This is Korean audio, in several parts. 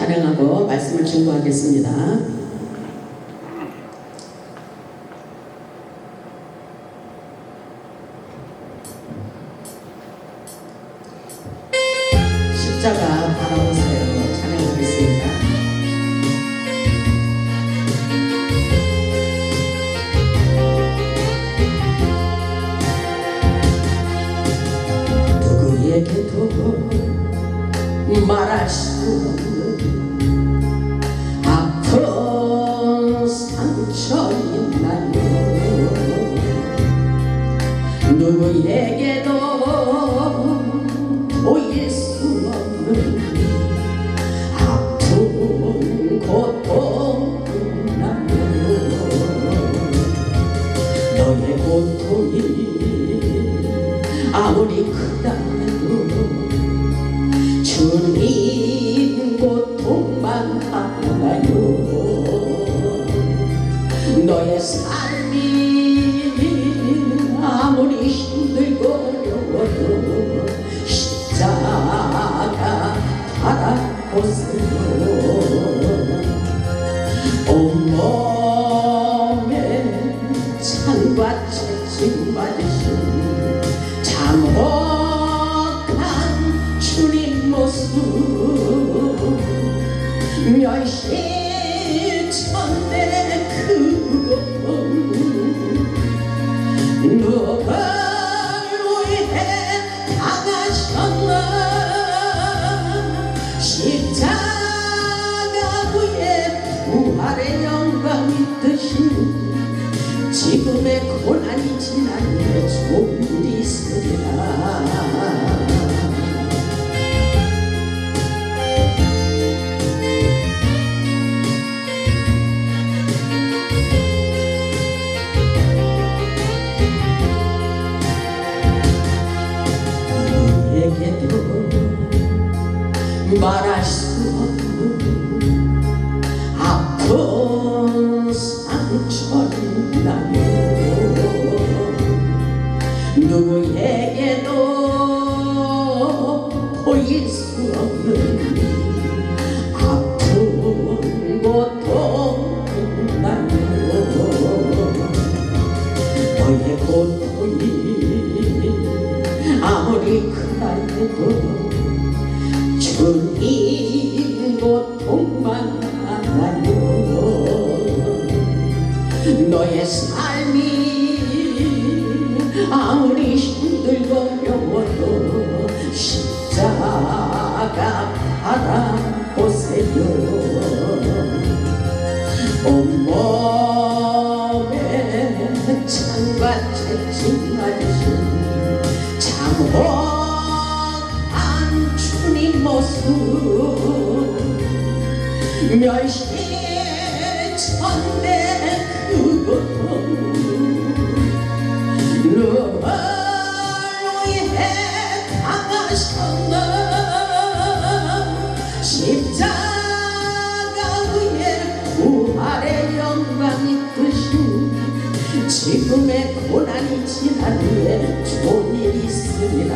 찬양하고 말씀을 증거하겠습니다. 십자가 바라보세요. 찬양하겠습니다. 누구에게도 말할 수 없는 아픈 상처있나요? 누구에게도 보일 수 없는 아픈 고통있나요? 너의 고통이 아무리 크다 해도 주님 고통만 알아요. 너의 삶이 아무리 힘들고 어려워도 십자가 바라보세요. 온몸에 창과 채찍 맞으신 참혹한 주님 모습 멸시천대 그 고통 누구를 위해 당하셨나? 십자가 위에 부활의 영광이 뜨신 지금의 고난이 지난 후에 좋은 일이 있으리라. 말할 수 없는 아픈 상처있나요? 누구에게도 보일 수 없는 아픈 고통있나요? 너의 고통이 아무리 크다 해도 주님 고통만 알아요. 너의 삶이 아무리 힘들고 어려워도 십자가 바라보세요. 온몸에 창과 채찍 맞으신 참혹한 주님 모습 멸시천대 그 고통 누구를 위해 당하셨나? 십자가 위에 부활의 영광이 뜨신 지금의 고난이 지난 후에 좋은 일이 있으리라.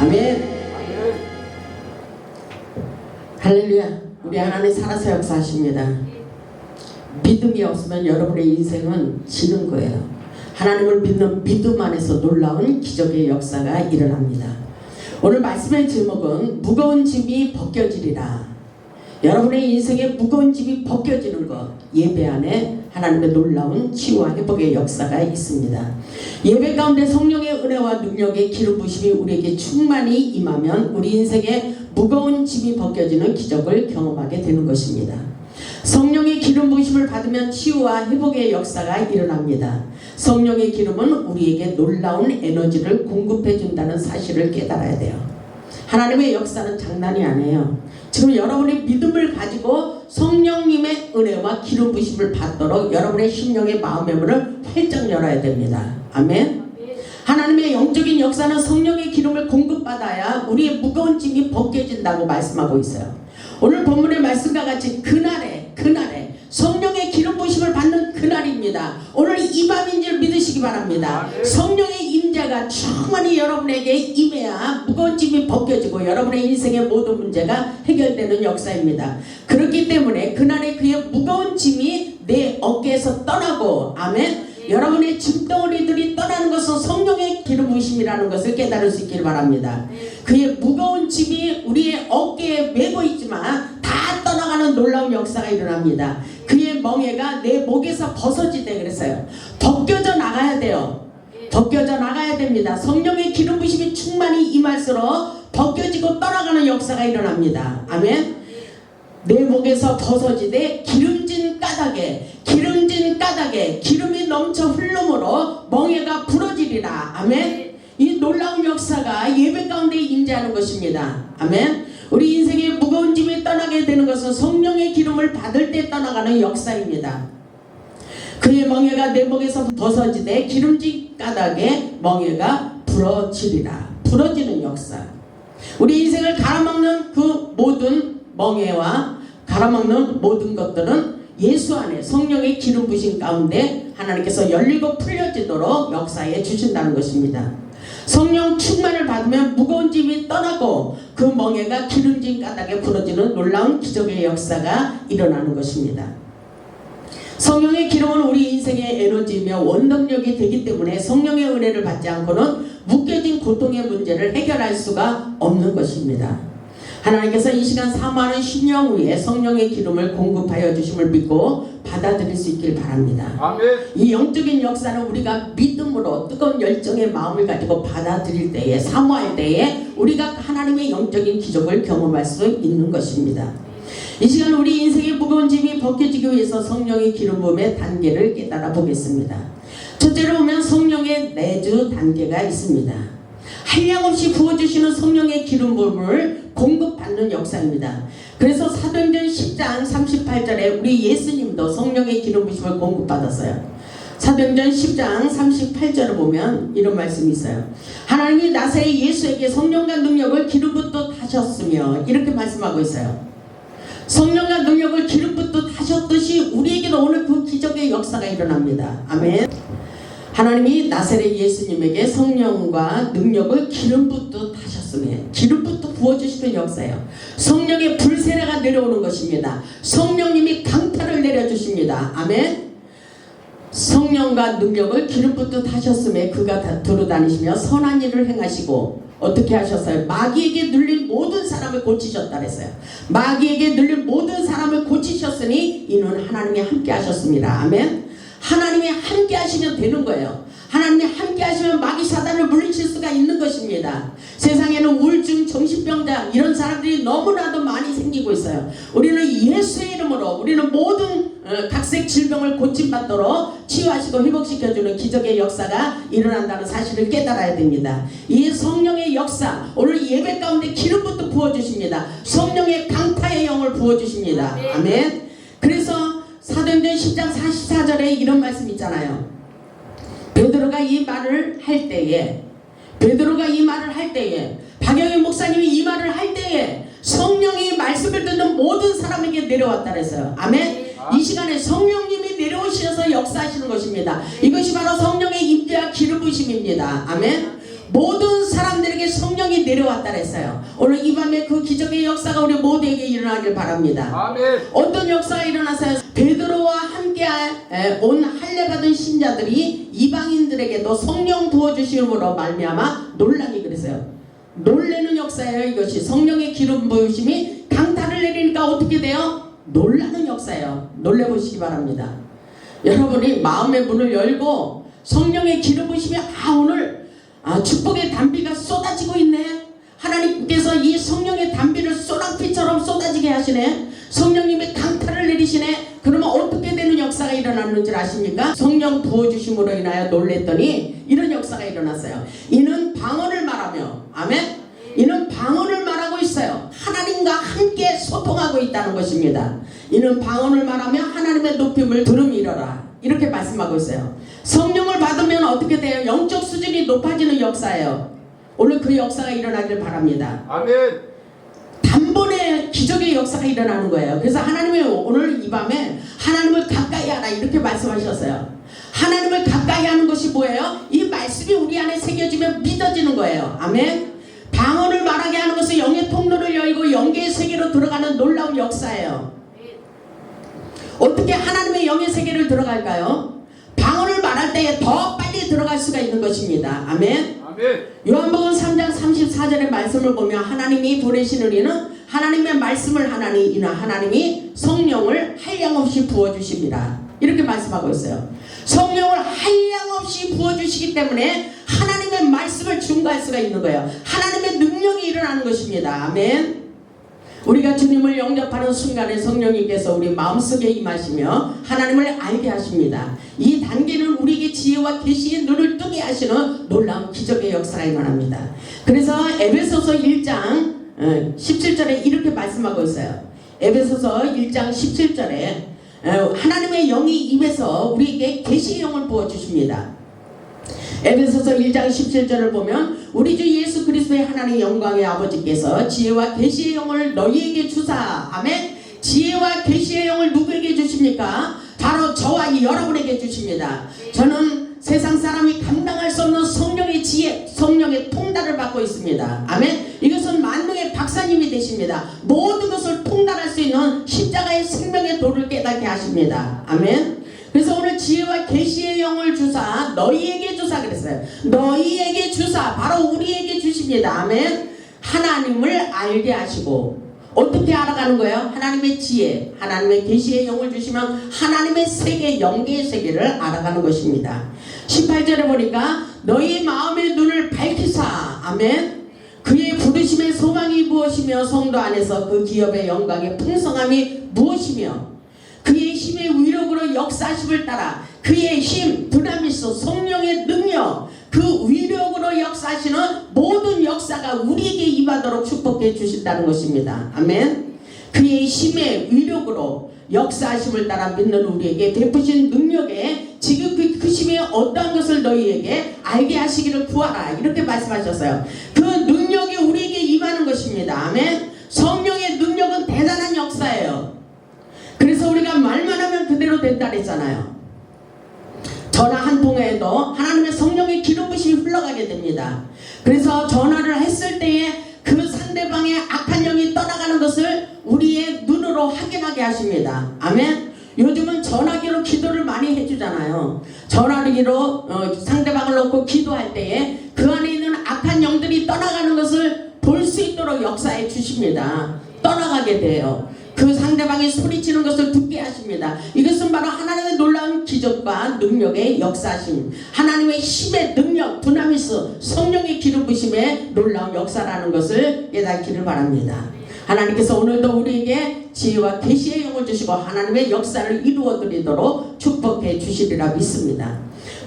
아멘. 할렐루야. 우리 하나님 살아서 역사하십니다. 믿음이 없으면 여러분의 인생은 지는 거예요. 하나님을 믿는 믿음 안에서 놀라운 기적의 역사가 일어납니다. 오늘 말씀의 제목은 무거운 짐이 벗겨지리라. 여러분의 인생에 무거운 짐이 벗겨지는 것, 예배 안에 하나님의 놀라운 치유와 회복의 역사가 있습니다. 예배 가운데 성령의 은혜와 능력의 기름 부심이 우리에게 충만히 임하면 우리 인생에 무거운 짐이 벗겨지는 기적을 경험하게 되는 것입니다. 성령의 기름 부심을 받으면 치유와 회복의 역사가 일어납니다. 성령의 기름은 우리에게 놀라운 에너지를 공급해 준다는 사실을 깨달아야 돼요. 하나님의 역사는 장난이 아니에요. 지금 여러분의 믿음을 가지고 성령님의 은혜와 기름 부심을 받도록 여러분의 심령의 마음의 문을 활짝 열어야 됩니다. 아멘. 하나님의 영적인 역사는 성령의 기름을 공급받아야 우리의 무거운 짐이 벗겨진다고 말씀하고 있어요. 오늘 본문의 말씀과 같이 그날에 성령의 기름 부심을 받는 그날입니다. 오늘 이 밤인 줄 믿으시기 바랍니다. 성령의 임재가 충만히 여러분에게 임해야 무거운 짐이 벗겨지고 여러분의 인생의 모든 문제가 해결되는 역사입니다. 그렇기 때문에 그날에 그의 무거운 짐이 내 어깨에서 떠나고 아멘. 여러분의 짐덩어리들이 떠나는 것은 성령의 기름 부으심이라는 것을 깨달을 수 있기를 바랍니다. 그의 무거운 짐이 우리의 어깨에 메고 있지만 다 떠나가는 놀라운 역사가 일어납니다. 그의 멍에가 내 목에서 벗어지대 그랬어요. 벗겨져 나가야 돼요. 벗겨져 나가야 됩니다. 성령의 기름 부으심이 충만히 임할수록 벗겨지고 떠나가는 역사가 일어납니다. 아멘. 내 목에서 벗어지되 기름진 까닭에 기름이 넘쳐 흘름으로 멍에가 부러지리라. 아멘. 이 놀라운 역사가 예배 가운데 임재하는 것입니다. 아멘. 우리 인생의 무거운 짐이 떠나게 되는 것은 성령의 기름을 받을 때 떠나가는 역사입니다. 그의 멍에가 내 목에서 벗어지되 기름진 까닭에 멍에가 부러지리라. 부러지는 역사. 우리 인생을 갈아먹는 그 모든 멍에와 갈아먹는 모든 것들은 예수 안에 성령의 기름 부으심 가운데 하나님께서 열리고 풀려지도록 역사해 주신다는 것입니다. 성령 충만을 받으면 무거운 짐이 떠나고 그 멍에가 기름진 까닭에 부러지는 놀라운 기적의 역사가 일어나는 것입니다. 성령의 기름은 우리 인생의 에너지이며 원동력이 되기 때문에 성령의 은혜를 받지 않고는 묶여진 고통의 문제를 해결할 수가 없는 것입니다. 하나님께서 이 시간 사모하는 심령 위에 성령의 기름을 공급하여 주심을 믿고 받아들일 수 있길 바랍니다. 아멘. 이 영적인 역사는 우리가 믿음으로 뜨거운 열정의 마음을 가지고 받아들일 때에 사모할 때에 우리가 하나님의 영적인 기적을 경험할 수 있는 것입니다. 이 시간 우리 인생의 무거운 짐이 벗겨지기 위해서 성령의 기름 부음의 단계를 깨달아 보겠습니다. 첫째로 보면 성령의 내주 단계가 있습니다. 한량없이 부어주시는 성령의 기름 부음을 공급받는 역사입니다. 그래서 사도행전 10장 38절에 우리 예수님도 성령의 기름 부심을 공급받았어요. 사도행전 10장 38절을 보면 이런 말씀이 있어요. 하나님이 나사렛 예수에게 성령과 능력을 기름 붓듯 하셨으며 이렇게 말씀하고 있어요. 성령과 능력을 기름 붓듯 하셨듯이 우리에게도 오늘 그 기적의 역사가 일어납니다. 아멘. 하나님이 나사렛 예수님에게 성령과 능력을 기름 붓듯 하셨으며 기름 붓듯 부어주시는 역사예요. 성령의 불세례가 내려오는 것입니다. 성령님이 강타를 내려주십니다. 아멘. 성령과 능력을 기름 붓듯 하셨으며 그가 두루다니시며 선한 일을 행하시고 어떻게 하셨어요? 마귀에게 눌린 모든 사람을 고치셨다 그랬어요. 마귀에게 눌린 모든 사람을 고치셨으니 이는 하나님이 함께 하셨습니다. 아멘. 하나님이 함께 하시면 되는 거예요. 하나님이 함께 하시면 마귀 사단을 물리칠 수가 있는 것입니다. 세상에는 우울증, 정신병자 이런 사람들이 너무나도 많이 생기고 있어요. 우리는 예수의 이름으로 우리는 모든 각색 질병을 고침받도록 치유하시고 회복시켜주는 기적의 역사가 일어난다는 사실을 깨달아야 됩니다. 이 성령의 역사 오늘 예배 가운데 기름부터 부어주십니다. 성령의 강타의 영을 부어주십니다. 아멘. 그래서 사도행전 10장 44절에 이런 말씀 있잖아요. 베드로가 이 말을 할 때에 박영희 목사님이 이 말을 할 때에 성령이 말씀을 듣는 모든 사람에게 내려왔다 그랬어요. 아멘. 이 시간에 성령님이 내려오셔서 역사하시는 것입니다. 이것이 바로 성령의 임재와 기름 부으심입니다. 아멘. 모든 사람들에게 성령이 내려왔다 그랬어요. 오늘 이 밤에 그 기적의 역사가 우리 모두에게 일어나길 바랍니다. 아멘. 어떤 역사가 일어났어요? 베드로와 함께 온 할례 받은 신자들이 이방인들에게도 성령 부어주심으로 말미암아 놀라니 그랬어요. 놀라는 역사예요. 이것이 성령의 기름 부으심이 강타를 내리니까 어떻게 돼요? 놀라는 역사예요. 놀래보시기 바랍니다. 여러분이 마음의 문을 열고 성령의 기름 부으심이 오늘 축복의 단비가 쏟아지고 있네. 하나님께서 이 성령의 단비를 소낙비처럼 쏟아지게 하시네. 성령님이 강타를 내리시네. 그러면 어떻게 되는 역사가 일어나는 줄 아십니까? 성령 부어주심으로 인하여 놀랬더니 이런 역사가 일어났어요. 이는 방언을 말하며 아멘. 이는 방언을 말하고 있어요. 하나님과 함께 소통하고 있다는 것입니다. 이는 방언을 말하며 하나님의 높임을 들음이러라. 이렇게 말씀하고 있어요. 성령을 받으면 어떻게 돼요? 영적 수준이 높아지는 역사예요. 오늘 그 역사가 일어나길 바랍니다. 아멘. 단번에 기적의 역사가 일어나는 거예요. 그래서 하나님이 오늘 이 밤에 하나님을 가까이 하라 이렇게 말씀하셨어요. 하나님을 가까이 하는 것이 뭐예요? 이 말씀이 우리 안에 새겨지면 믿어지는 거예요. 아멘. 방언을 말하게 하는 것은 영의 통로를 열고 영계의 세계로 들어가는 놀라운 역사예요. 어떻게 하나님의 영의 세계를 들어갈까요? 방언을 말할 때에 더 빨리 들어갈 수가 있는 것입니다. 아멘. 요한복음 3장 34절의 말씀을 보면 하나님이 보내시는 이는 하나님의 말씀을 하나니 이는 하나님이 성령을 한량없이 부어주십니다. 이렇게 말씀하고 있어요. 성령을 한량없이 부어주시기 때문에 하나님의 말씀을 증거할 수가 있는 거예요. 하나님의 능력이 일어나는 것입니다. 아멘. 우리가 주님을 영접하는 순간에 성령님께서 우리 마음속에 임하시며 하나님을 알게 하십니다. 이 단계는 우리에게 지혜와 계시의 눈을 뜨게 하시는 놀라운 기적의 역사가 일어납니다. 그래서 에베소서 1장 17절에 이렇게 말씀하고 있어요. 에베소서 1장 17절에 하나님의 영이 임해서 우리에게 계시의 영을 부어주십니다. 에베소서 1장 17절을 보면 우리 주 예수 그리스도의 하나님의 영광의 아버지께서 지혜와 계시의 영을 너희에게 주사. 아멘. 지혜와 계시의 영을 누구에게 주십니까? 바로 저와 여러분에게 주십니다. 저는 세상 사람이 감당할 수 없는 성령의 지혜, 성령의 통달을 받고 있습니다. 아멘. 이것은 만능의 박사님이 되십니다. 모든 것을 통달할 수 있는 십자가의 생명의 도를 깨닫게 하십니다. 아멘. 그래서 오늘 지혜와 계시의 영을 주사 너희에게 주사 그랬어요. 너희에게 주사 바로 우리에게 주십니다. 아멘. 하나님을 알게 하시고 어떻게 알아가는 거예요? 하나님의 지혜, 하나님의 계시의 영을 주시면 하나님의 세계, 영계의 세계를 알아가는 것입니다. 18절에 보니까 너희 마음의 눈을 밝히사. 아멘. 그의 부르심의 소망이 무엇이며 성도 안에서 그 기업의 영광의 풍성함이 무엇이며 그의 힘의 위력으로 역사하심을 따라 그의 힘, 드나미스, 성령의 능력, 그 위력으로 역사하시는 모든 역사가 우리에게 임하도록 축복해 주신다는 것입니다. 아멘. 그의 힘의 위력으로 역사하심을 따라 믿는 우리에게 베푸신 능력에 지금 그 힘이 어떠한 것을 너희에게 알게 하시기를 구하라 이렇게 말씀하셨어요. 그 능력이 우리에게 임하는 것입니다. 아멘. 성령의 능력은 대단한 역사예요. 그래서 우리가 말만 하면 그대로 된다 그랬잖아요. 전화 한 통화에도 하나님의 성령의 기름 부심이 흘러가게 됩니다. 그래서 전화를 했을 때에 그 상대방의 악한 영이 떠나가는 것을 우리의 눈으로 확인하게 하십니다. 아멘. 요즘은 전화기로 기도를 많이 해주잖아요. 전화기로 상대방을 놓고 기도할 때에 그 안에 있는 악한 영들이 떠나가는 것을 볼 수 있도록 역사해 주십니다. 떠나가게 돼요. 그 상대방이 소리치는 것을 듣게 하십니다. 이것은 바로 하나님의 놀라운 기적과 능력의 역사심, 하나님의 힘의 능력, 두나미스, 성령의 기름 부심의 놀라운 역사라는 것을 깨닫기를 바랍니다. 하나님께서 오늘도 우리에게 지혜와 계시의 영을 주시고 하나님의 역사를 이루어 드리도록 축복해 주시리라 믿습니다.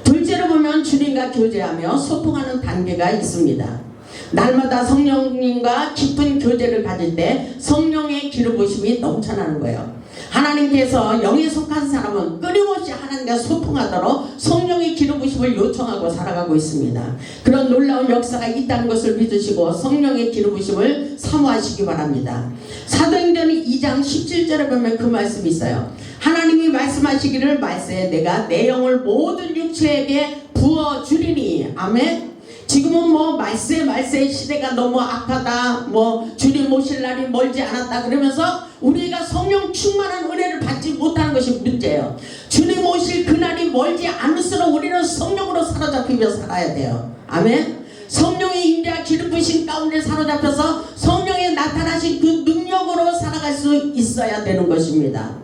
둘째로 보면 주님과 교제하며 소통하는 단계가 있습니다. 날마다 성령님과 깊은 교제를 가질 때 성령의 기름 부심이 넘쳐나는 거예요. 하나님께서 영에 속한 사람은 끊임없이 하나님과 소통하도록 성령의 기름 부심을 요청하고 살아가고 있습니다. 그런 놀라운 역사가 있다는 것을 믿으시고 성령의 기름 부심을 사모하시기 바랍니다. 사도행전 2장 17절에 보면 그 말씀이 있어요. 하나님이 말씀하시기를 말세 내가 내 영을 모든 육체에게 부어주리니. 아멘. 지금은 뭐 말세 시대가 너무 악하다, 뭐 주님 오실 날이 멀지 않았다 그러면서 우리가 성령 충만한 은혜를 받지 못하는 것이 문제예요. 주님 오실 그날이 멀지 않을수록 우리는 성령으로 사로잡히며 살아야 돼요. 아멘. 성령의 임재와 기름 부으신 가운데 사로잡혀서 성령의 나타나신 그 능력으로 살아갈 수 있어야 되는 것입니다.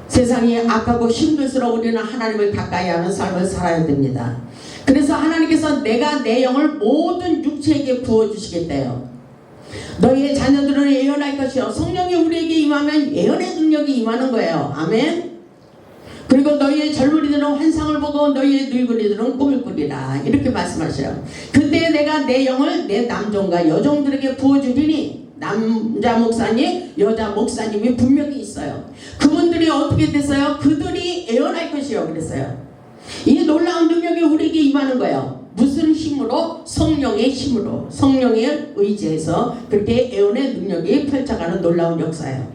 세상이 악하고 힘들수록 우리는 하나님을 가까이 하는 삶을 살아야 됩니다. 그래서 하나님께서 내가 내 영을 모든 육체에게 부어주시겠대요. 너희의 자녀들은 예언할 것이요. 성령이 우리에게 임하면 예언의 능력이 임하는 거예요. 아멘. 그리고 너희의 젊은이들은 환상을 보고 너희의 늙은이들은 꿈을 꾸리라 이렇게 말씀하셔요. 그때 내가 내 영을 내 남종과 여종들에게 부어주리니. 남자 목사님, 여자 목사님이 분명히 있어요. 그분들이 어떻게 됐어요? 그들이 예언할 것이요 그랬어요. 이 놀라운 능력이 우리에게 임하는 거예요. 무슨 힘으로? 성령의 힘으로, 성령의 의지에서 그렇게 예언의 능력이 펼쳐가는 놀라운 역사예요.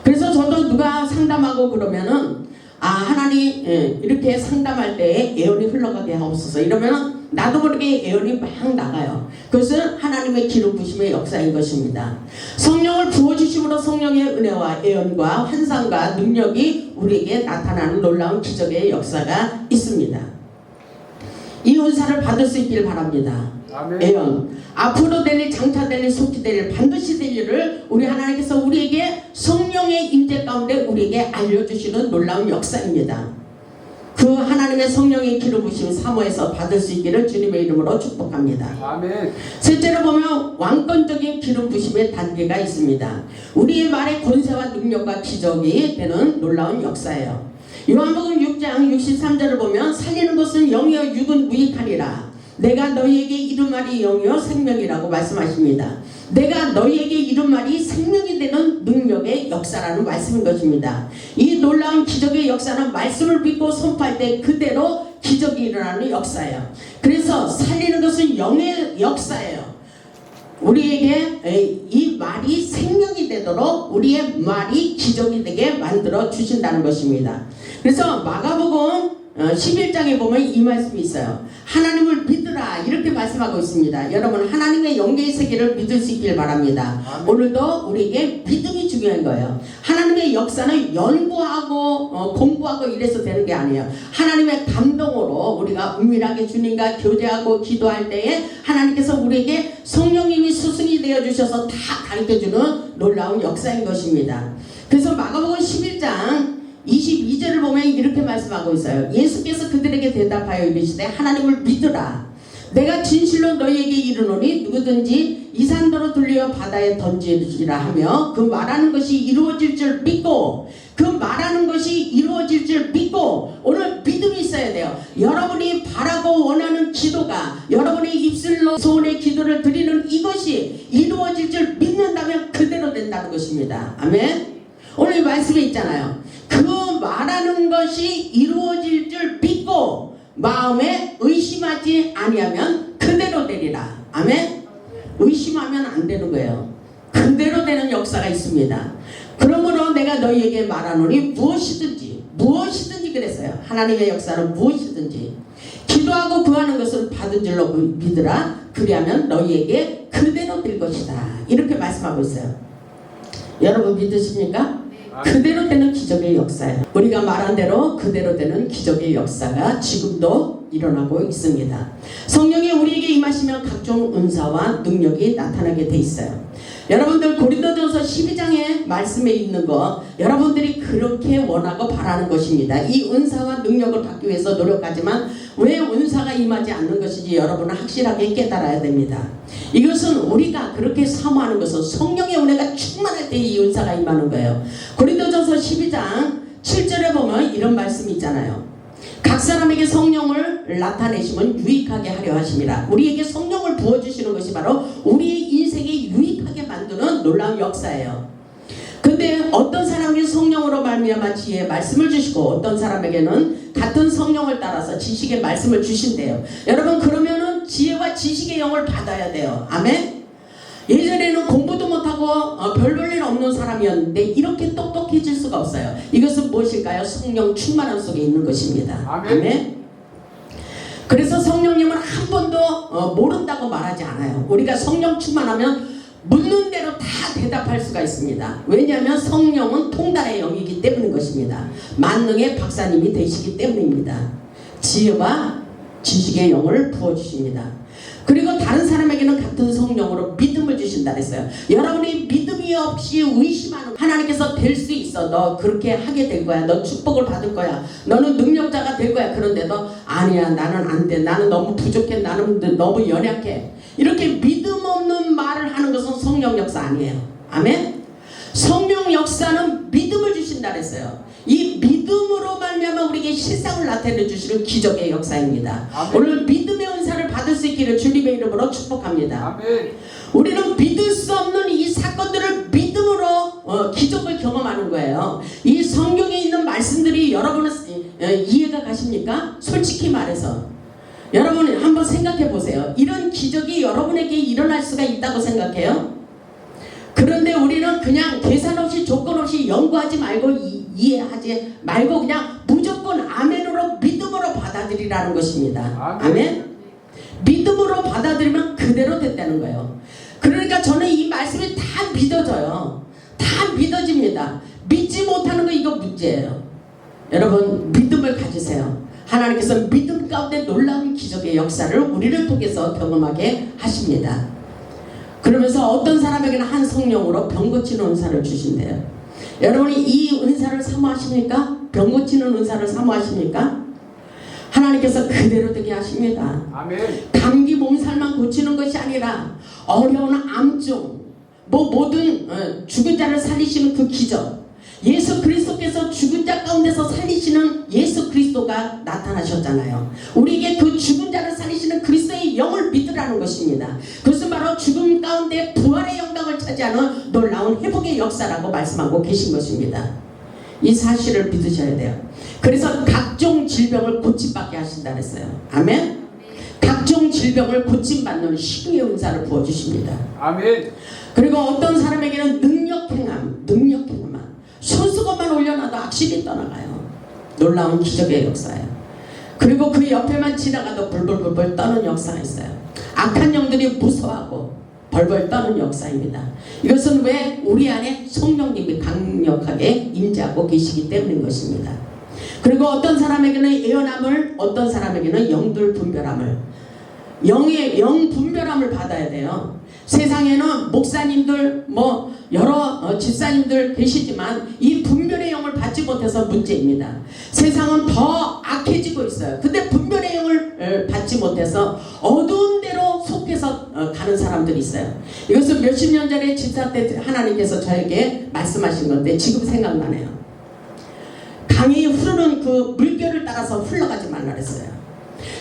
그래서 저도 누가 상담하고 그러면은 하나님 이렇게 상담할 때 예언이 흘러가게 하옵소서 이러면은 나도 모르게 예언이 막 나가요. 그것은 하나님의 기름 부심의 역사인 것입니다. 성령을 부어주심으로 성령의 은혜와 예언과 환상과 능력이 우리에게 나타나는 놀라운 기적의 역사가 있습니다. 이 은사를 받을 수 있길 바랍니다. 아멘. 예언, 앞으로 될 일, 장차 될 일, 속히 될 일, 반드시 될 일을 우리 하나님께서 우리에게 성령의 임재 가운데 우리에게 알려주시는 놀라운 역사입니다. 그 하나님의 성령의 기름 부심 사모해서 받을 수 있기를 주님의 이름으로 축복합니다. 아멘. 셋째로 보면 왕권적인 기름 부심의 단계가 있습니다. 우리의 말의 권세와 능력과 기적이 되는 놀라운 역사예요. 요한복음 6장 63절을 보면 살리는 것은 영이요 육은 무익하리라. 내가 너희에게 이른 말이 영이요 생명이라고 말씀하십니다. 내가 너희에게 이른 말이 생명이 되는 능력의 역사라는 말씀인 것입니다. 이 놀라운 기적의 역사는 말씀을 믿고 선포할 때 그대로 기적이 일어나는 역사예요. 그래서 살리는 것은 영의 역사예요. 우리에게 이 말이 생명이 되도록 우리의 말이 기적이 되게 만들어 주신다는 것입니다. 그래서 마가복음 11장에 보면 이 말씀이 있어요. 하나님을 믿으라 이렇게 말씀하고 있습니다. 여러분 하나님의 영계의 세계를 믿을 수 있길 바랍니다. 오늘도 우리에게 믿음이 중요한 거예요. 하나님의 역사는 연구하고 공부하고 이래서 되는 게 아니에요. 하나님의 감동으로 우리가 은밀하게 주님과 교제하고 기도할 때에 하나님께서 우리에게 성령님이 스승이 되어주셔서 다 가르쳐주는 놀라운 역사인 것입니다. 그래서 마가복음 11장 22절을 보면 이렇게 말씀하고 있어요. 예수께서 그들에게 대답하여 이르시되 하나님을 믿으라. 내가 진실로 너희에게 이르노니 누구든지 이 산더러 들려 바다에 던지리라 하며 그 말하는 것이 이루어질 줄 믿고 그 말하는 것이 이루어질 줄 믿고 오늘 믿음이 있어야 돼요. 여러분이 바라고 원하는 기도가 여러분의 입술로 소원의 기도를 드리는 이것이 이루어질 줄 믿는다면 그대로 된다는 것입니다. 아멘. 오늘 이 말씀에 있잖아요. 그 말하는 것이 이루어질 줄 믿고 마음에 의심하지 아니하면 그대로 되리라. 아멘. 의심하면 안 되는 거예요. 그대로 되는 역사가 있습니다. 그러므로 내가 너희에게 말하노니 무엇이든지 그랬어요. 하나님의 역사는 무엇이든지 기도하고 구하는 것을 받은 줄로 믿으라. 그리하면 너희에게 그대로 될 것이다. 이렇게 말씀하고 있어요. 여러분 믿으십니까? 그대로 되는 기적의 역사예요. 우리가 말한 대로 그대로 되는 기적의 역사가 지금도 일어나고 있습니다. 성령이 우리에게 임하시면 각종 은사와 능력이 나타나게 돼 있어요. 여러분들 고린도전서 12장의 말씀에 있는 거 여러분들이 그렇게 원하고 바라는 것입니다. 이 은사와 능력을 받기 위해서 노력하지만 왜 은사가 임하지 않는 것인지 여러분은 확실하게 깨달아야 됩니다. 이것은 우리가 그렇게 사모하는 것은 성령의 은혜가 충만할 때 이 은사가 임하는 거예요. 고린도전서 12장 7절에 보면 이런 말씀이 있잖아요. 각 사람에게 성령을 나타내시면 유익하게 하려 하심이라. 우리에게 성령을 부어주시는 것이 바로 우리의 인생에 유익하게 만드는 놀라운 역사예요. 근데 어떤 사람에게 성령으로 말미암아 지혜의 말씀을 주시고 어떤 사람에게는 같은 성령을 따라서 지식의 말씀을 주신대요. 여러분 그러면은 지혜와 지식의 영을 받아야 돼요. 아멘. 예전에는 공부도 못하고 별 볼 일 없는 사람이었는데 이렇게 똑똑해질 수가 없어요. 이것은 무엇일까요? 성령 충만함 속에 있는 것입니다. 아멘. 그래서 성령님은 한 번도 모른다고 말하지 않아요. 우리가 성령 충만하면 묻는 대로 다 대답할 수가 있습니다. 왜냐하면 성령은 통달의 영이기 때문인 것입니다. 만능의 박사님이 되시기 때문입니다. 지혜와 지식의 영을 부어주십니다. 그리고 다른 사람에게는 같은 성령으로 믿음을 주신다 그랬어요. 여러분이 믿음이 없이 의심하는 하나님께서 될 수 있어. 너 그렇게 하게 될 거야. 너 축복을 받을 거야. 너는 능력자가 될 거야. 그런데도 아니야 나는 안 돼. 나는 너무 부족해. 나는 너무 연약해. 이렇게 믿음 없는 말을 하는 것은 성령 역사 아니에요. 아멘. 성령 역사는 믿음을 주신다 그랬어요. 이 믿음으로 말미암아 우리에게 실상을 나타내 주시는 기적의 역사입니다. 아멘. 오늘 믿음의 은사를 받을 수 있기를 주님의 이름으로 축복합니다. 아멘. 우리는 믿을 수 없는 이 사건들을 믿음으로 기적을 경험하는 거예요. 이 성경에 있는 말씀들이 여러분은 이해가 가십니까? 솔직히 말해서 여러분 한번 생각해 보세요. 이런 기적이 여러분에게 일어날 수가 있다고 생각해요? 그런데 우리는 그냥 계산 없이 조건 없이 연구하지 말고 이해하지 말고 그냥 무조건 아멘으로 믿음으로 받아들이라는 것입니다. 아멘? 믿음으로 받아들이면 그대로 됐다는 거예요. 그러니까 저는 이 말씀이 다 믿어져요. 다 믿어집니다. 믿지 못하는 거 이거 문제예요. 여러분 믿음을 가지세요. 하나님께서 믿음 가운데 놀라운 기적의 역사를 우리를 통해서 경험하게 하십니다. 그러면서 어떤 사람에게는 한 성령으로 병 고치는 은사를 주신대요. 여러분이 이 은사를 사모하십니까? 병 고치는 은사를 사모하십니까? 하나님께서 그대로 되게 하십니다. 아멘. 감기 몸살만 고치는 것이 아니라 어려운 암증, 모든 죽은 자를 살리시는 그 기적, 예수 그리스도께서 죽은 자 가운데서 살리시는 예수 그리스도가 나타나셨잖아요. 우리에게 그 죽은 자를 살리시는 그리스도의 영을 믿으라는 것입니다. 그것은 바로 죽음 가운데 부활의 영광을 차지하는 놀라운 회복의 역사라고 말씀하고 계신 것입니다. 이 사실을 믿으셔야 돼요. 그래서 각종 질병을 고침받게 하신다 그랬어요. 아멘. 각종 질병을 고침받는 시기의 은사를 부어주십니다. 아멘. 그리고 어떤 사람에게는 능력행함 손수건만 올려놔도 악신이 떠나가요. 놀라운 기적의 역사예요. 그리고 그 옆에만 지나가도 벌벌벌 떠는 역사가 있어요. 악한 영들이 무서워하고 벌벌 떠는 역사입니다. 이것은 왜 우리 안에 성령님이 강력하게 임재하고 계시기 때문인 것입니다. 그리고 어떤 사람에게는 예언함을, 어떤 사람에게는 영들 분별함을, 영의 영 분별함을 받아야 돼요. 세상에는 목사님들 여러 집사님들 계시지만 이 분별의 영을 받지 못해서 문제입니다. 세상은 더 악해지고 있어요. 근데 분별의 영을 받지 못해서 어두운 데로 속해서 가는 사람들이 있어요. 이것은 몇십 년 전에 집사 때 하나님께서 저에게 말씀하신 건데 지금 생각나네요. 강이 흐르는 그 물결을 따라서 흘러가지 말라 그랬어요.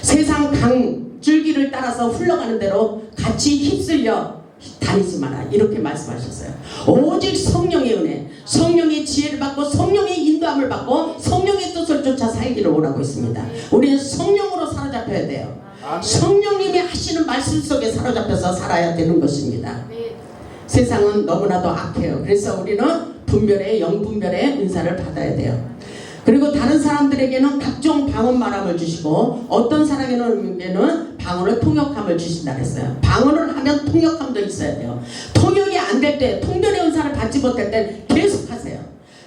세상 강 줄기를 따라서 흘러가는 대로 같이 휩쓸려 다니지 마라 이렇게 말씀하셨어요. 오직 성령의 은혜, 성령의 지혜를 받고 성령의 인도함을 받고 성령의 뜻을 쫓아 살기를 원하고 있습니다. 우리는 성령으로 사로잡혀야 돼요. 성령님이 하시는 말씀 속에 사로잡혀서 살아야 되는 것입니다. 세상은 너무나도 악해요. 그래서 우리는 분별의 영분별의 은사를 받아야 돼요. 그리고 다른 사람들에게는 각종 방언 말함을 주시고 어떤 사람에게는 방언을 통역함을 주신다 그랬어요. 방언을 하면 통역함도 있어야 돼요. 통역이 안 될 때, 통변의 은사를 받지 못할 때 계속 하세요.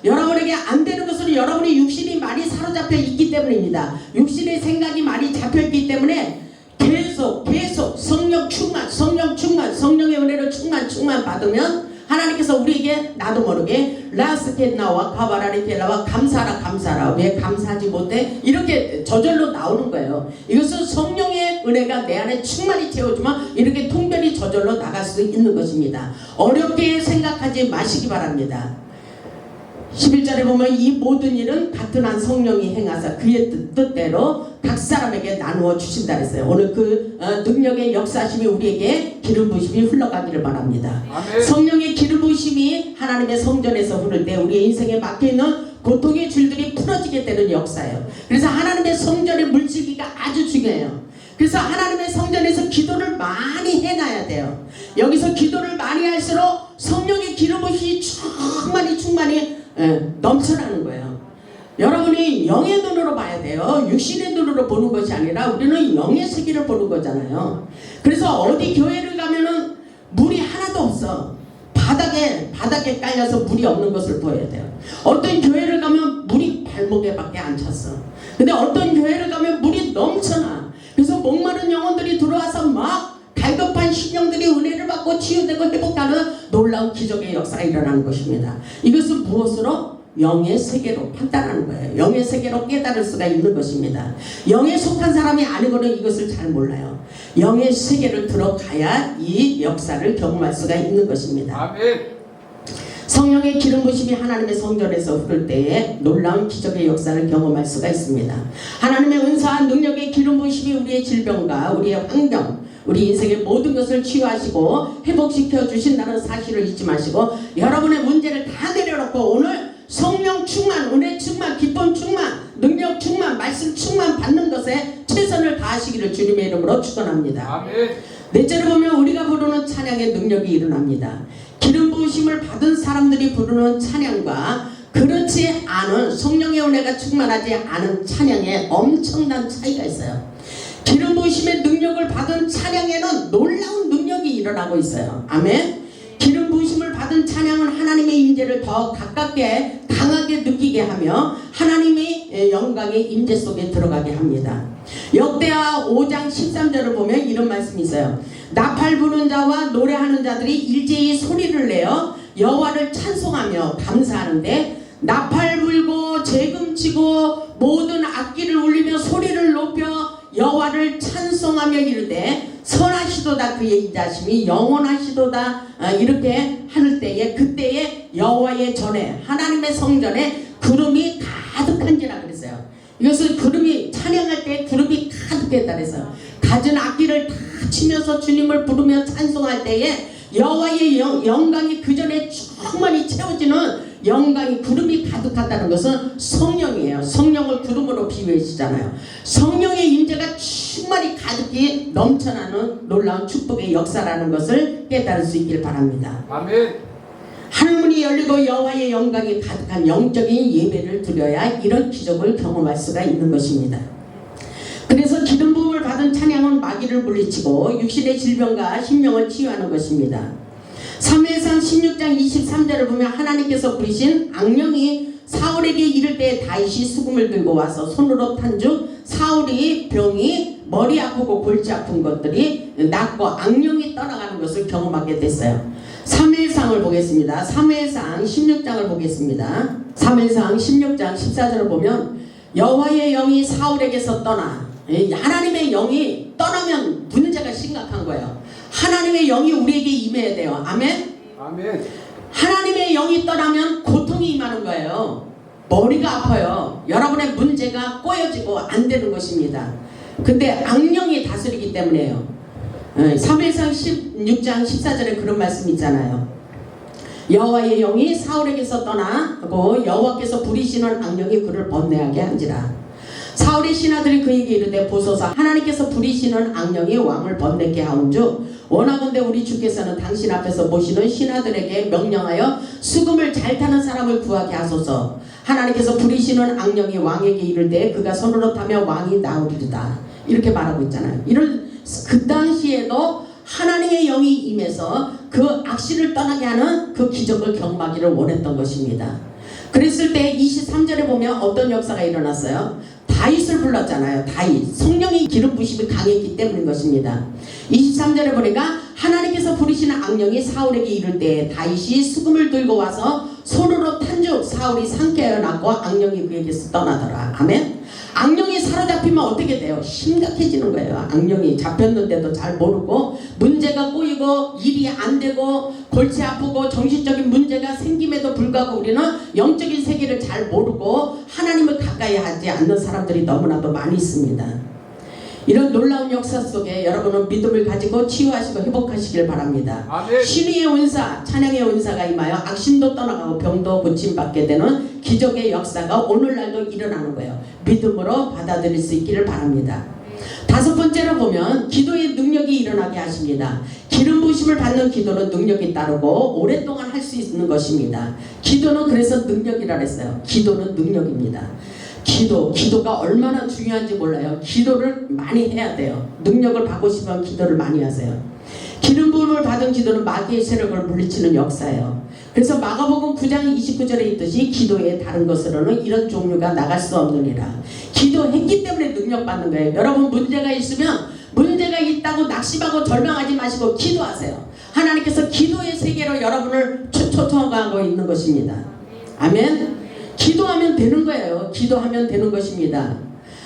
여러분에게 안 되는 것은 여러분의 육신이 많이 사로잡혀 있기 때문입니다. 육신의 생각이 많이 잡혀있기 때문에 계속 성령 충만, 성령의 은혜를 충만 받으면 하나님께서 우리에게 나도 모르게 라스켓나와 카바라리켈라와 감사하라 왜 감사하지 못해? 이렇게 저절로 나오는 거예요. 이것은 성령의 은혜가 내 안에 충만히 채워주면 이렇게 통변이 저절로 나갈 수 있는 것입니다. 어렵게 생각하지 마시기 바랍니다. 11절에 보면 이 모든 일은 같은 한 성령이 행하사 그의 뜻대로 각 사람에게 나누어 주신다 했어요. 오늘 그 능력의 역사심이 우리에게 기름 부으심이 흘러가기를 바랍니다. 아멘. 성령의 기름 부으심이 하나님의 성전에서 흐를 때 우리의 인생에 막혀있는 고통의 줄들이 풀어지게 되는 역사예요. 그래서 하나님의 성전의 물질기가 아주 중요해요. 그래서 하나님의 성전에서 기도를 많이 해놔야 돼요. 여기서 기도를 많이 할수록 성령의 기름 부으심이 충만히 넘쳐나는 거예요. 여러분이 영의 눈으로 봐야 돼요. 육신의 눈으로 보는 것이 아니라 우리는 영의 세계를 보는 거잖아요. 그래서 어디 교회를 가면은 물이 하나도 없어. 바닥에 깔려서 물이 없는 것을 보여야 돼요. 어떤 교회를 가면 물이 발목에 밖에 안 찼어. 근데 어떤 교회를 가면 물이 넘쳐나. 그래서 목마른 영혼들이 들어와서 막 갈급한 심령들이 은혜를 받고 치유되고 회복하는 놀라운 기적의 역사가 일어나는 것입니다. 이것은 무엇으로? 영의 세계로 판단하는 거예요. 영의 세계로 깨달을 수가 있는 것입니다. 영에 속한 사람이 아니고는 이것을 잘 몰라요. 영의 세계를 들어가야 이 역사를 경험할 수가 있는 것입니다. 아멘. 성령의 기름 부으심이 하나님의 성전에서 흐를 때에 놀라운 기적의 역사를 경험할 수가 있습니다. 하나님의 은사와 능력의 기름 부으심이 우리의 질병과 우리의 환경, 우리 인생의 모든 것을 치유하시고 회복시켜 주신다는 사실을 잊지 마시고 여러분의 문제를 다 내려놓고 오늘 성령 충만, 은혜 충만, 기쁨 충만, 능력 충만, 말씀 충만 받는 것에 최선을 다하시기를 주님의 이름으로 축원합니다. 아멘. 넷째로 보면 우리가 부르는 찬양의 능력이 일어납니다. 기름 부으심을 받은 사람들이 부르는 찬양과 그렇지 않은 성령의 은혜가 충만하지 않은 찬양에 엄청난 차이가 있어요. 기름 부으심의 능력을 받은 찬양에는 놀라운 능력이 일어나고 있어요. 아멘. 기름 부으심을 받은 찬양은 하나님의 임재를 더 가깝게 강하게 느끼게 하며 하나님의 영광의 임재 속에 들어가게 합니다. 역대하 5장 13절을 보면 이런 말씀이 있어요. 나팔 부는 자와 노래하는 자들이 일제히 소리를 내어 여호와를 찬송하며 감사하는데 나팔 불고 재금치고 모든 악기를 울리며 소리를 높여 여호와를 찬송하며 이르되 선하시도다 그의 인자심이 영원하시도다 이렇게 할 때에 그때에 여호와의 전에 하나님의 성전에 구름이 가득한지라 그랬어요. 이것을 구름이 찬양할 때 구름이 가득했다 그랬어요. 갖은 악기를 다 치면서 주님을 부르며 찬송할 때에 여호와의 영광이 그 전에 충만히 채워지는 영광이 구름이 가득하다는 것은 성령이에요. 성령을 구름으로 비유해 주잖아요. 성령의 임재가 충만히 가득히 넘쳐나는 놀라운 축복의 역사라는 것을 깨달을 수 있길 바랍니다. 아멘. 하늘문이 열리고 여호와의 영광이 가득한 영적인 예배를 드려야 이런 기적을 경험할 수가 있는 것입니다. 그래서 기름 부음을 받은 찬양은 마귀를 물리치고 육신의 질병과 심령을 치유하는 것입니다. 사무엘상 16장 23절을 보면 하나님께서 부리신 악령이 사울에게 이를 때 다윗이 수금을 들고 와서 손으로 탄 즉 사울이 병이 머리 아프고 골치 아픈 것들이 낫고 악령이 떠나가는 것을 경험하게 됐어요. 사무엘상을 보겠습니다. 사무엘상 16장을 보겠습니다. 사무엘상 16장 14절을 보면 여호와의 영이 사울에게서 떠나 하나님의 영이 떠나면 문제가 심각한 거예요. 하나님의 영이 우리에게 임해야 돼요. 아멘? 아멘. 하나님의 영이 떠나면 고통이 임하는 거예요. 머리가 아파요. 여러분의 문제가 꼬여지고 안 되는 것입니다. 근데 악령이 다스리기 때문에요. 사무엘상 16장 14절에 그런 말씀이 있잖아요. 여호와의 영이 사울에게서 떠나고 여호와께서 부리시는 악령이 그를 번뇌하게 한지라. 사울의 신하들이 그에게 이르되 보소서 하나님께서 부리시는 악령이 왕을 번뇌케 하온즉 원하건대 우리 주께서는 당신 앞에서 모시는 신하들에게 명령하여 수금을 잘 타는 사람을 구하게 하소서. 하나님께서 부리시는 악령이 왕에게 이를 때 그가 손으로 타며 왕이 나으리로다. 이렇게 말하고 있잖아요. 이런 그 당시에도 하나님의 영이 임해서 그 악신을 떠나게 하는 그 기적을 경험하기를 원했던 것입니다. 그랬을 때 23절에 보면 어떤 역사가 일어났어요? 다윗을 불렀잖아요. 다윗. 성령의 기름 부심이 강했기 때문인 것입니다. 23절에 보니까 하나님께서 부리시는 악령이 사울에게 이를 때 다윗이 수금을 들고 와서 손으로 탄즉 사울이 상쾌하여 낫고 악령이 그에게서 떠나더라. 아멘. 악령이 사로잡히면 어떻게 돼요? 심각해지는 거예요. 악령이 잡혔는데도 잘 모르고 문제가 꼬이고 일이 안 되고 골치 아프고 정신적인 문제가 생김에도 불구하고 우리는 영적인 세계를 잘 모르고 하나님을 가까이 하지 않는 사람들이 너무나도 많이 있습니다. 이런 놀라운 역사 속에 여러분은 믿음을 가지고 치유하시고 회복하시길 바랍니다. 아멘. 신의의 은사, 찬양의 은사가 임하여 악신도 떠나가고 병도 고침받게 되는 기적의 역사가 오늘날도 일어나는 거예요. 믿음으로 받아들일 수 있기를 바랍니다. 다섯 번째로 보면 기도의 능력이 일어나게 하십니다. 기름 부으심을 받는 기도는 능력이 따르고 오랫동안 할 수 있는 것입니다. 기도는 그래서 능력이라 했어요. 기도는 능력입니다. 기도가 얼마나 중요한지 몰라요. 기도를 많이 해야 돼요. 능력을 받고 싶으면 기도를 많이 하세요. 기름 부음을 받은 기도는 마귀의 세력을 물리치는 역사예요. 그래서 마가복음 9장 29절에 있듯이 기도의 다른 것으로는 이런 종류가 나갈 수 없느니라. 기도했기 때문에 능력 받는 거예요. 여러분 문제가 있으면 문제가 있다고 낙심하고 절망하지 마시고 기도하세요. 하나님께서 기도의 세계로 여러분을 초청하고 있는 것입니다. 아멘. 기도하면 되는 거예요. 기도하면 되는 것입니다.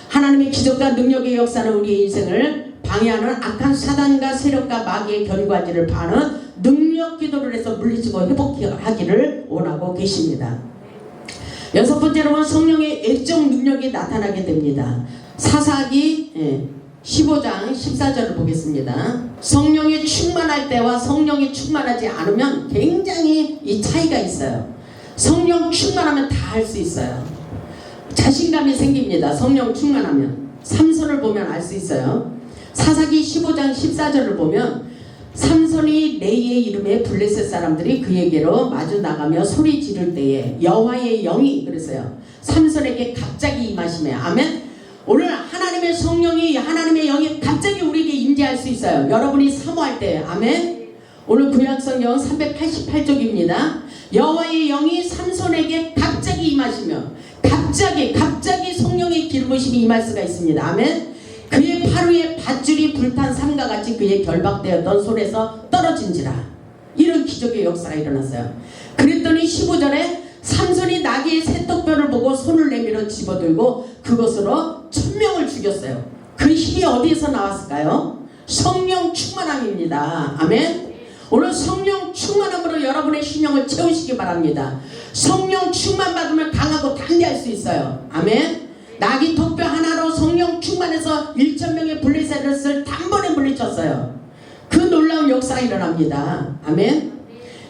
하나님의 기적과 능력의 역사는 우리의 인생을 방해하는 악한 사단과 세력과 마귀의 견고한지를 파는 능력 기도를 해서 물리치고 회복하기를 원하고 계십니다. 여섯 번째로는 성령의 애적 능력이 나타나게 됩니다. 사사기 15장 14절을 보겠습니다. 성령이 충만할 때와 성령이 충만하지 않으면 굉장히 이 차이가 있어요. 성령 충만하면 다 할 수 있어요. 자신감이 생깁니다. 성령 충만하면. 삼손을 보면 알 수 있어요. 사사기 15장 14절을 보면 삼손이 레이의 이름에 블레셋 사람들이 그에게로 마주 나가며 소리 지를 때에 여호와의 영이 그랬어요. 삼손에게 갑자기 임하시며 아멘. 오늘 하나님의 성령이 하나님의 영이 갑자기 우리에게 임재할 수 있어요. 여러분이 사모할 때 아멘. 오늘 구약성경 388쪽입니다. 여호와의 영이 삼손에게 갑자기 임하시며 갑자기 성령의 기름부심이 임할 수가 있습니다. 아멘. 그의 팔 위에 밧줄이 불탄 삼과 같이 그의 결박되었던 손에서 떨어진지라. 이런 기적의 역사가 일어났어요. 그랬더니 15절에 삼손이 나귀의 새떡뼈를 보고 손을 내밀어 집어들고 그것으로 1000명을 죽였어요. 그 힘이 어디에서 나왔을까요? 성령 충만함입니다. 아멘. 오늘 성령 충만함으로 여러분의 신령을 채우시기 바랍니다. 성령 충만 받으면 강하고 담대할 수 있어요. 아멘. 나귀 턱뼈 하나로 성령 충만해서 1000명의 블레셋을 단번에 물리쳤어요. 그 놀라운 역사가 일어납니다. 아멘.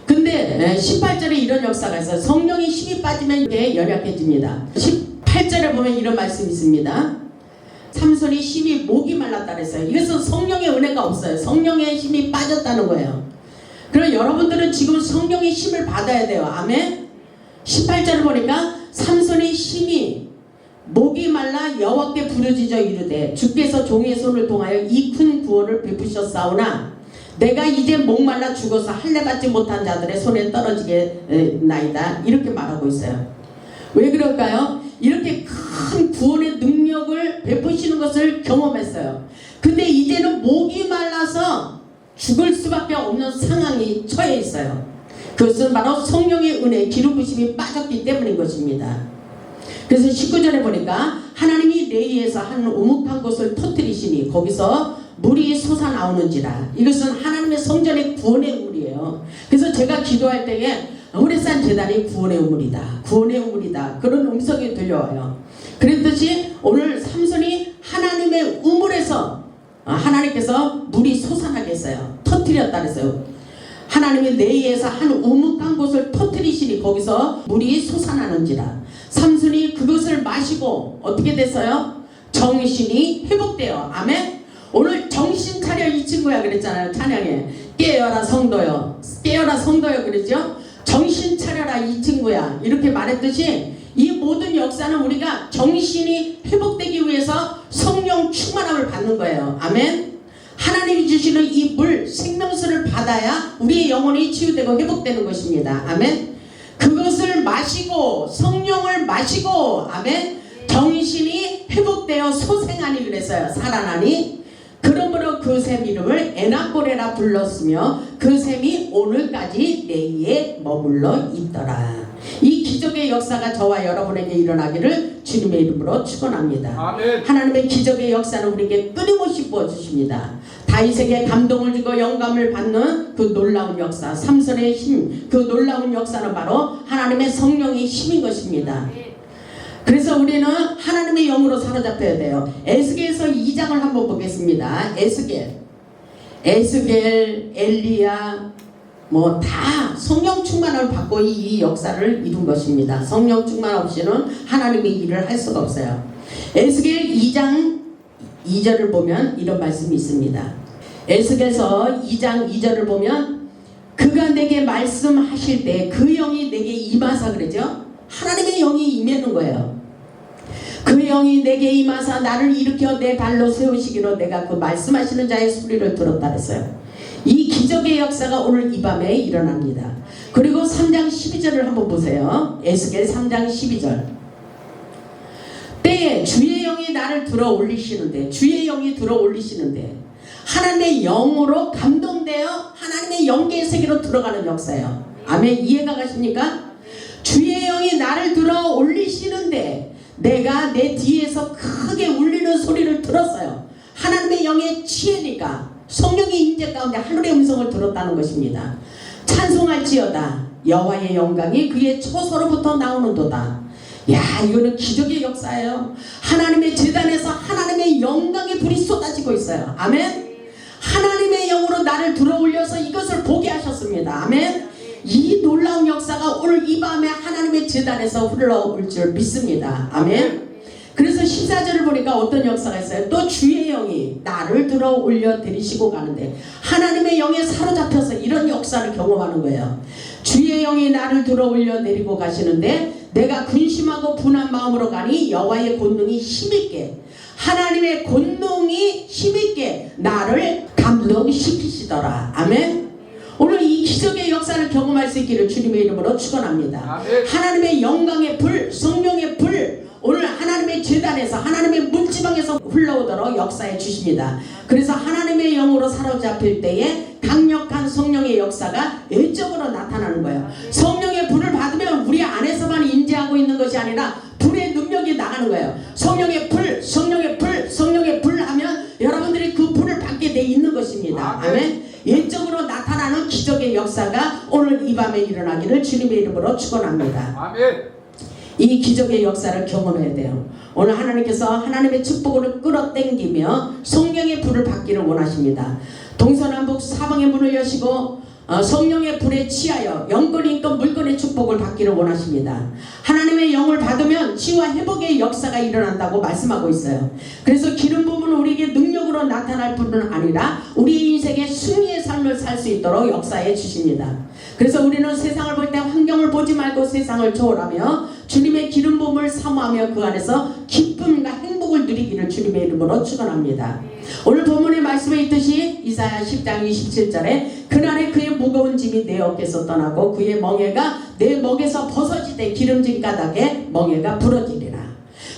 근데 18절에 이런 역사가 있어요. 성령이 힘이 빠지면 이게 연약해집니다. 18절에 보면 이런 말씀이 있습니다. 삼손이 힘이 목이 말랐다 그랬어요. 이것은 성령의 은혜가 없어요. 성령의 힘이 빠졌다는 거예요. 그럼 여러분들은 지금 성령의 힘을 받아야 돼요. 아멘. 18절을 보니까 삼손이 힘이 목이 말라 여호와께 부르짖어 이르되 주께서 종의 손을 통하여 이 큰 구원을 베푸셨사오나 내가 이제 목말라 죽어서 할례 받지 못한 자들의 손에 떨어지게 나이다. 이렇게 말하고 있어요. 왜 그럴까요? 이렇게 큰 구원의 능력을 베푸시는 것을 경험했어요. 근데 이제는 목이 말라서 죽을 수밖에 없는 상황이 처해 있어요. 그것은 바로 성령의 은혜 기름 부심이 빠졌기 때문인 것입니다. 그래서 19절에 보니까 하나님이 레이에서 한 우묵한 곳을 터뜨리시니 거기서 물이 솟아나오는지라. 이것은 하나님의 성전의 구원의 우물이에요. 그래서 제가 기도할 때에 호레산 제단이 구원의 우물이다. 구원의 우물이다. 그런 음성이 들려와요. 그랬듯이 오늘 삼손이 하나님의 우물에서 하나님께서 물이 솟아나게 했어요. 터뜨렸다 그랬어요. 하나님이 레이에서 한 우묵한 곳을 터뜨리시니 거기서 물이 솟아나는지라. 삼손이 그것을 마시고 어떻게 됐어요? 정신이 회복돼요. 아멘. 오늘 정신 차려 이 친구야 그랬잖아요. 찬양에 깨어라 성도여 깨어라 성도여 그랬죠. 정신 차려라 이 친구야 이렇게 말했듯이 이 모든 역사는 우리가 정신이 회복되기 위해서 성령 충만함을 받는 거예요. 아멘. 하나님이 주시는 이 물 생명수를 받아야 우리의 영혼이 치유되고 회복되는 것입니다. 아멘. 그것을 마시고 성령을 마시고 아멘 정신이 회복되어 소생하니 그랬어요. 살아나니 그러므로 그 샘 이름을 에나꼬레라 불렀으며 그 샘이 오늘까지 레이에 머물러 있더라. 이 기적의 역사가 저와 여러분에게 일어나기를 주님의 이름으로 축원합니다. 아멘. 하나님의 기적의 역사는 우리에게 끊임없이 부어주십니다. 다윗에게 감동을 주고 영감을 받는 그 놀라운 역사 삼손의 힘 그 놀라운 역사는 바로 하나님의 성령의 힘인 것입니다. 그래서 우리는 하나님의 영으로 사로잡혀야 돼요. 에스겔서 2장을 한번 보겠습니다. 에스겔, 엘리야 뭐 다 성령 충만을 받고 이 역사를 이룬 것입니다. 성령 충만 없이는 하나님의 일을 할 수가 없어요. 에스겔 2장 2절을 보면 이런 말씀이 있습니다. 에스겔서 2장 2절을 보면 그가 내게 말씀하실 때 그 영이 내게 임하사 그러죠. 하나님의 영이 임하는 거예요. 그 영이 내게 임하사 나를 일으켜 내 발로 세우시기로 내가 그 말씀하시는 자의 소리를 들었다 그랬어요. 이 기적의 역사가 오늘 이 밤에 일어납니다. 그리고 3장 12절을 한번 보세요. 에스겔 3장 12절 때에 주의 영이 나를 들어 올리시는데 주의 영이 들어 올리시는데 하나님의 영으로 감동되어 하나님의 영계의 세계로 들어가는 역사예요. 아멘. 이해가 가십니까? 주의 영이 나를 들어 올리시는데 내가 내 뒤에서 크게 울리는 소리를 들었어요. 하나님의 영에 취하니까 성령의 임재 가운데 하늘의 음성을 들었다는 것입니다. 찬송할지어다 여호와의 영광이 그의 처소로부터 나오는도다. 야, 이거는 기적의 역사예요. 하나님의 제단에서 하나님의 영광의 불이 쏟아지고 있어요. 아멘. 하나님의 영으로 나를 들어 올려서 이것을 보게 하셨습니다. 아멘. 이 놀라운 역사가 오늘 이 밤에 하나님의 제단에서 흘러올 줄 믿습니다. 아멘. 그래서 14절을 보니까 어떤 역사가 있어요. 또 주의 영이 나를 들어 올려 데리시고 가는데, 하나님의 영에 사로잡혀서 이런 역사를 경험하는 거예요. 주의 영이 나를 들어 올려 내리고 가시는데 내가 근심하고 분한 마음으로 가니 여호와의 권능이 힘있게, 하나님의 권능이 힘있게 나를 감동시키시더라. 아멘. 오늘 이 기적의 역사를 경험할 수 있기를 주님의 이름으로 축원합니다. 아멘. 하나님의 영광의 불, 성령의 불, 오늘 하나님의 제단에서, 하나님의 문지방에서 흘러오도록 역사해 주십니다. 그래서 하나님의 영으로 사로잡힐 때에 강력한 성령의 역사가 외적으로 나타나는 거예요. 성령의 불을 받으면 우리 안에서만 임재하고 있는 것이 아니라 불의 능력이 나가는 거예요. 성령의 불, 성령의 불, 성령의 불 하면 여러분들이 그 불을 받게 돼 있는 것입니다. 아멘. 외적으로 나타나는 기적의 역사가 오늘 이 밤에 일어나기를 주님의 이름으로 축원합니다. 아멘. 이 기적의 역사를 경험해야 돼요. 오늘 하나님께서 하나님의 축복을 끌어당기며 성령의 불을 받기를 원하십니다. 동서남북 사방의 문을 여시고 성령의 불에 취하여 영권이 있고 물권의 축복을 받기를 원하십니다. 하나님의 영을 받으면 치유와 회복의 역사가 일어난다고 말씀하고 있어요. 그래서 기름 부음은 우리에게 능력으로 나타날 뿐은 아니라 우리의 인생의 승리의 삶을 살 수 있도록 역사해 주십니다. 그래서 우리는 세상을 볼 때 환경을 보지 말고 세상을 초월하며 주님의 기름 부음을 사모하며 그 안에서 기쁨과 행복을 누리기를 주님의 이름으로 축원합니다. 오늘 본문의 말씀에 있듯이 이사야 10장 27절에 그날에 그의 무거운 짐이 내 어깨에서 떠나고 그의 멍에가 내 목에서 벗어지되 기름진 가닥에 멍에가 부러지리라.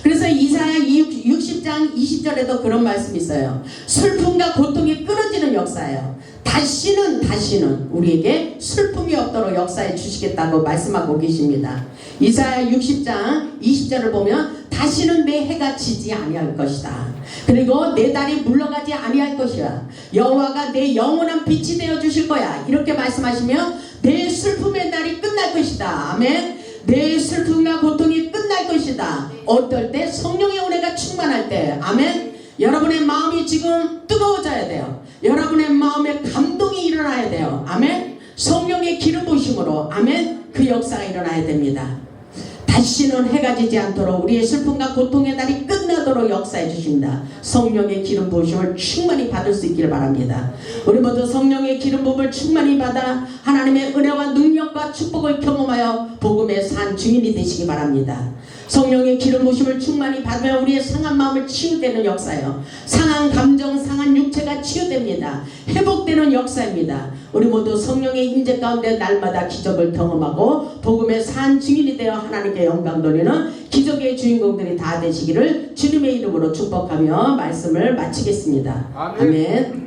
그래서 이사야 60장 20절에도 그런 말씀이 있어요. 슬픔과 고통이 끊어지는 역사예요. 다시는 우리에게 슬픔이 없도록 역사해 주시겠다고 말씀하고 계십니다. 이사야 60장 20절을 보면 다시는 내 해가 지지 아니할 것이다. 그리고 내 달이 물러가지 아니할 것이야. 여호와가 내 영원한 빛이 되어 주실 거야. 이렇게 말씀하시며 내 슬픔의 날이 끝날 것이다. 아멘. 내 슬픔과 고통이 끝날 것이다. 어떨 때? 성령의 은혜가 충만할 때. 아멘. 여러분의 마음이 지금 뜨거워져야 돼요. 여러분의 마음에 감동이 일어나야 돼요. 아멘. 성령의 기름 부으심으로 아멘. 그 역사가 일어나야 됩니다. 다시는 해가 지지 않도록 우리의 슬픔과 고통의 날이 끝나도록 역사해 주십니다. 성령의 기름 부으심을 충만히 받을 수 있기를 바랍니다. 우리 모두 성령의 기름 부음을 충만히 받아 하나님의 은혜와 능력과 축복을 경험하여 복음의 산 증인이 되시기 바랍니다. 성령의 기름 부으심을 충만히 받으면 우리의 상한 마음을 치유되는 역사예요. 상한 감정, 상한 육체가 치유됩니다. 회복되는 역사입니다. 우리 모두 성령의 임재 가운데 날마다 기적을 경험하고 복음의 산 증인이 되어 하나님께 영광 돌리는 기적의 주인공들이 다 되시기를 주님의 이름으로 축복하며 말씀을 마치겠습니다. 아멘.